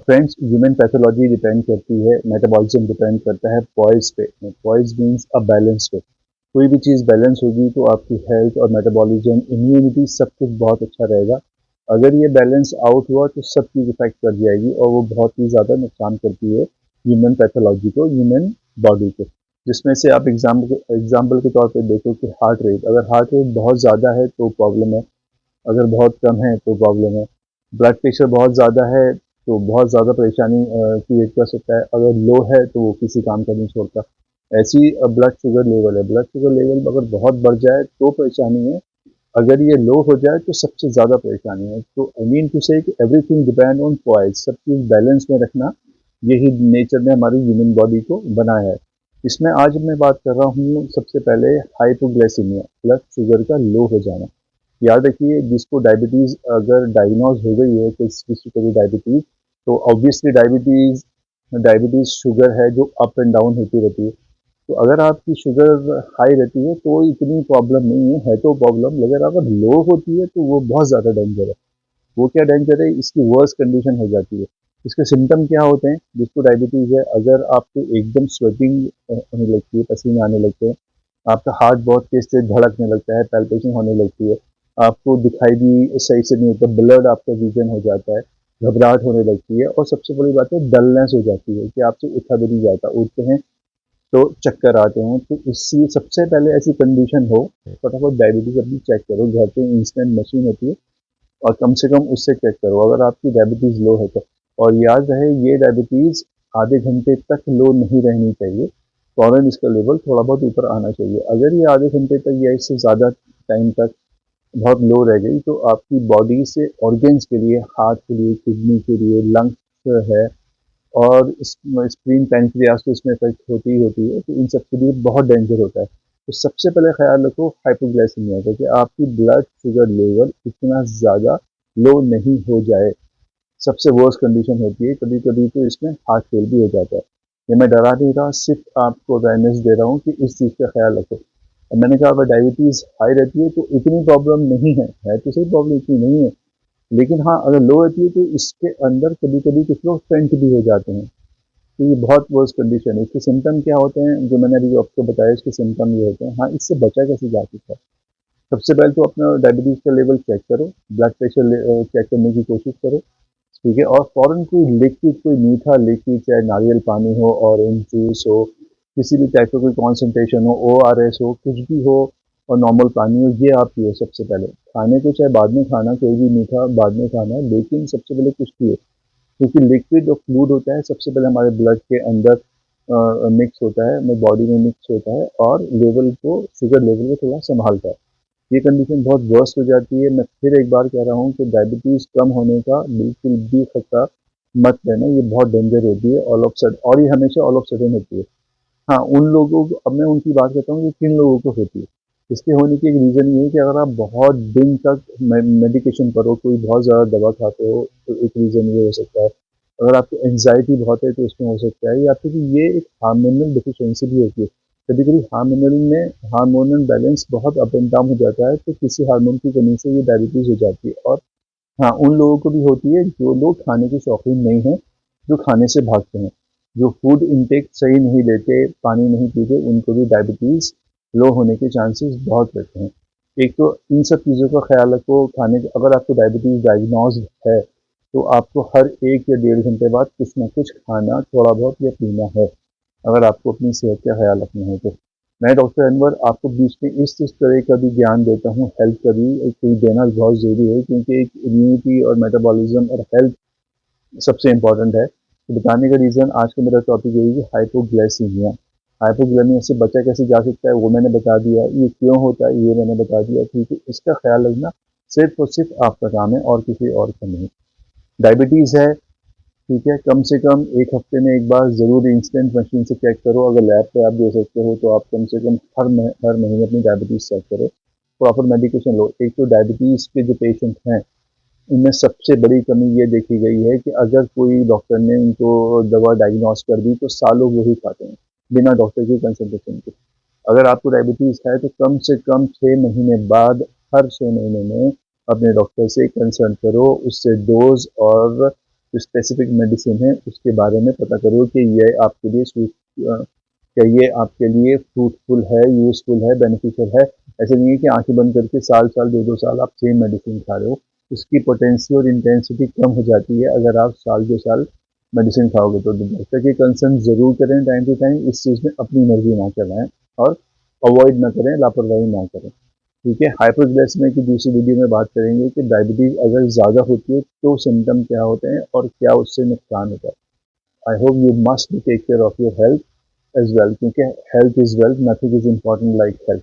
Friends, human pathology depend करती है, metabolism depend करता है पॉइज पे। पॉइज मीन्स अ बैलेंस पे। कोई भी चीज़ बैलेंस होगी तो आपकी हेल्थ और मेटाबॉलिज्म, इम्यूनिटी, सब कुछ बहुत अच्छा रहेगा। अगर ये बैलेंस आउट हुआ तो सब चीज़ इफेक्ट कर जाएगी और वो बहुत ही ज़्यादा नुकसान करती है ह्यूमन पैथोलॉजी को, ह्यूमन बॉडी को। जिसमें से आप एग्जाम्पल के तौर पे देखो कि हार्ट रेट, अगर हार्ट रेट बहुत ज़्यादा है तो प्रॉब्लम है, अगर बहुत कम है तो प्रॉब्लम है। ब्लड प्रेशर बहुत ज़्यादा है तो बहुत ज़्यादा परेशानी क्रिएट कर सकता है, अगर लो है तो वो किसी काम का नहीं छोड़ता। ऐसी ब्लड शुगर लेवल है, ब्लड शुगर लेवल अगर बहुत बढ़ जाए तो परेशानी है, अगर ये लो हो जाए तो सबसे ज़्यादा परेशानी है। तो आई मीन टू से कि एवरीथिंग डिपेंड ऑन पॉइज, सब चीज़ बैलेंस में रखना, यही नेचर ने हमारी ह्यूमन बॉडी को बनाया है। इसमें आज मैं बात कर रहा हूँ सबसे पहले हाइपोग्लाइसीमिया, ब्लड शुगर का लो हो जाना। याद रखिए, जिसको डायबिटीज़ अगर डायग्नोज हो गई है, किसी को भी डायबिटीज़, तो ऑब्वियसली डायबिटीज़ डायबिटीज़ शुगर है जो अप एंड डाउन होती रहती है। तो अगर आपकी शुगर हाई रहती है तो इतनी प्रॉब्लम नहीं है तो प्रॉब्लम, लेकिन अगर लो होती है तो वो बहुत ज़्यादा डेंजर है। वो क्या डेंजर है, इसकी वर्स कंडीशन हो जाती है। इसके सिम्टम क्या होते हैं जिसको डायबिटीज़ है, अगर आपको एकदम स्वेटिंग होने लगती है, पसीने आने लगते हैं, आपका हार्ट बहुत तेज तेज धड़कने लगता है, पैल्पिटेशन होने लगती है, आपको दिखाई भी सही से नहीं होता, ब्लड आपका विजन हो जाता है, घबराहट होने लगती है, और सबसे बड़ी बात है डलनेस हो जाती है कि आपसे उठा भी नहीं जाता, उठते हैं तो चक्कर आते हैं। तो इससे सबसे पहले ऐसी कंडीशन हो, फटाफट डायबिटीज़ अपनी चेक करो, घर पे इंस्टेंट मशीन होती है, और कम से कम उससे चेक करो अगर आपकी डायबिटीज़ लो है तो। और याद रहे, ये डायबिटीज़ आधे घंटे तक लो नहीं रहनी चाहिए, फ़ौरन इसका लेवल थोड़ा बहुत ऊपर आना चाहिए। अगर ये आधे घंटे तक या इससे ज़्यादा टाइम तक बहुत लो रह गई तो आपकी बॉडी से ऑर्गन्स के लिए, हार्ट के लिए, किडनी के लिए, लंग्स है, और स्प्लीन, पैनक्रियाज तो इसमें इफेक्ट होती ही होती है, तो इन सब के लिए बहुत डेंजर होता है। तो सबसे पहले ख्याल रखो हाइपोग्लाइसीमिया का, कि आपकी ब्लड शुगर लेवल इतना ज़्यादा लो नहीं हो जाए। सबसे वर्स्ट कंडीशन होती है, कभी कभी तो इसमें हार्ट फेल भी हो जाता है। ये मैं डरा नहीं रहा, सिर्फ आपको अवेयरनेस दे रहा हूँ कि इस चीज़ का ख्याल रखो। अब मैंने कहा अगर डायबिटीज़ हाई रहती है तो इतनी प्रॉब्लम नहीं है तो सही, प्रॉब्लम इतनी नहीं है, लेकिन हाँ अगर लो रहती है तो इसके अंदर कभी कभी कुछ लोग फेंट भी हो जाते हैं। तो ये बहुत वर्स कंडीशन है। इसके सिम्टम क्या होते हैं जो मैंने अभी आपको बताया, इसके सिम्टम ये होते हैं। हाँ, इससे बचा कैसे जा सकता है? सबसे पहले तो अपना डायबिटीज़ का लेवल चेक करो, ब्लड प्रेशर चेक करने की कोशिश करो, ठीक है? और फ़ौरन कोई लिक्विड, कोई मीठा लिक्विड, चाहे नारियल पानी हो, ऑरेंज जूस हो, किसी भी टाइप का कोई कॉन्सन्ट्रेशन हो, ओआरएस हो, कुछ भी हो, और नॉर्मल पानी हो, ये आप पियो सबसे पहले। खाने को चाहे बाद में खाना, कोई भी मीठा बाद में खाना, लेकिन सबसे पहले कुछ पियो, क्योंकि लिक्विड और फ्लूइड होता है, सबसे पहले हमारे ब्लड के अंदर मिक्स होता है, हमारी बॉडी में मिक्स होता है, और लेवल को, शुगर लेवल को थोड़ा संभालता है। ये कंडीशन बहुत वर्स्ट हो जाती है। मैं फिर एक बार कह रहा हूँ कि डायबिटीज़ कम होने का बिल्कुल भी खतरा मत लेना, ये बहुत डेंजर होती है ऑल ऑफ सडन, और ये हमेशा ऑल ऑफ सडन होती है। हाँ, उन लोगों को, अब मैं उनकी बात करता हूँ कि किन लोगों को होती है। इसके होने की एक रीज़न ये है कि अगर आप बहुत दिन तक मेडिकेशन पर हो, कोई बहुत ज़्यादा दवा खाते हो, तो एक रीज़न ये हो सकता है। अगर आपको एंग्जाइटी बहुत है तो उसमें हो सकता है, या फिर ये एक हार्मोनल डिफिशियंसी भी होती है। कभी कभी हार्मोनल बैलेंस बहुत अप एंड डाउन हो जाता है, तो किसी हार्मोन की कमी से ये डायबिटीज़ हो जाती है। और हाँ, उन लोगों को भी होती है जो लोग खाने के शौकीन नहीं हैं, जो खाने से भागते हैं, जो फूड इंटेक सही नहीं लेते, पानी नहीं पीते, उनको भी डायबिटीज़ लो होने के चांसेस बहुत रहते हैं। एक तो इन सब चीज़ों का ख्याल रखो, खाने का, अगर आपको डायबिटीज़ डायग्नोज़ है, तो आपको हर 1 या डेढ़ घंटे बाद कुछ ना कुछ खाना, थोड़ा बहुत या पीना है, अगर आपको अपनी सेहत का ख्याल रखना है तो। मैं डॉक्टर अनवर आपको बीच में इस तरह का भी ज्ञान देता हूँ, हेल्थ का भी कोई देना बहुत ज़रूरी है, क्योंकि एक इम्यूनिटी और मेटाबॉलिज्म और हेल्थ सबसे इम्पोर्टेंट है। तो बताने का रीज़न आज का मेरा टॉपिक यही है, हाइपोग्लाइसीमिया। हाइपोग्लाइसीमिया से बचा कैसे जा सकता है वो मैंने बता दिया, ये क्यों होता है ये मैंने बता दिया, ठीक है? इसका ख्याल रखना सिर्फ और सिर्फ आपका काम है, और किसी और का नहीं। डायबिटीज़ है, ठीक है, कम से कम 1 हफ्ते में एक बार ज़रूर इंस्टेंट मशीन से चेक करो। अगर लैब पे आप दे सकते हो तो आप कम से कम हर महीने अपनी डायबिटीज़ चेक करो। प्रॉपर मेडिकेशन लो। एक तो डायबिटीज़ के जो पेशेंट हैं, उनमें सबसे बड़ी कमी ये देखी गई है कि अगर कोई डॉक्टर ने उनको दवा डायग्नोस कर दी तो सालों वो ही खाते हैं, बिना डॉक्टर की कंसल्टेशन के। अगर आपको डायबिटीज़ है तो कम से कम 6 महीने बाद, हर 6 महीने में अपने डॉक्टर से कंसल्ट करो, उससे डोज़ और जो स्पेसिफिक मेडिसिन है उसके बारे में पता करो कि ये आपके लिए क्या ये आपके लिए फ्रूटफुल है, यूजफुल है, बेनिफिशियल है। ऐसे नहीं है कि आंखें बंद करके साल साल 2-2 साल आप सेम मेडिसिन खा रहे हो। उसकी पोटेंसी और इंटेंसिटी कम हो जाती है अगर आप साल 2 साल मेडिसिन खाओगे। तो डॉक्टर की कंसर्न ज़रूर करें टाइम टू टाइम, इस चीज़ में अपनी मर्जी ना चलाएं और अवॉइड ना करें, लापरवाही ना करें। ठीक है, हाइपोग्लाइसेमिया की दूसरी वीडियो में बात करेंगे कि डायबिटीज़ अगर ज़्यादा होती है तो सिम्टम क्या होते हैं और क्या उससे नुकसान होता है। I hope you must take care of your health as well, क्योंकि health is wealth, nothing is important like health.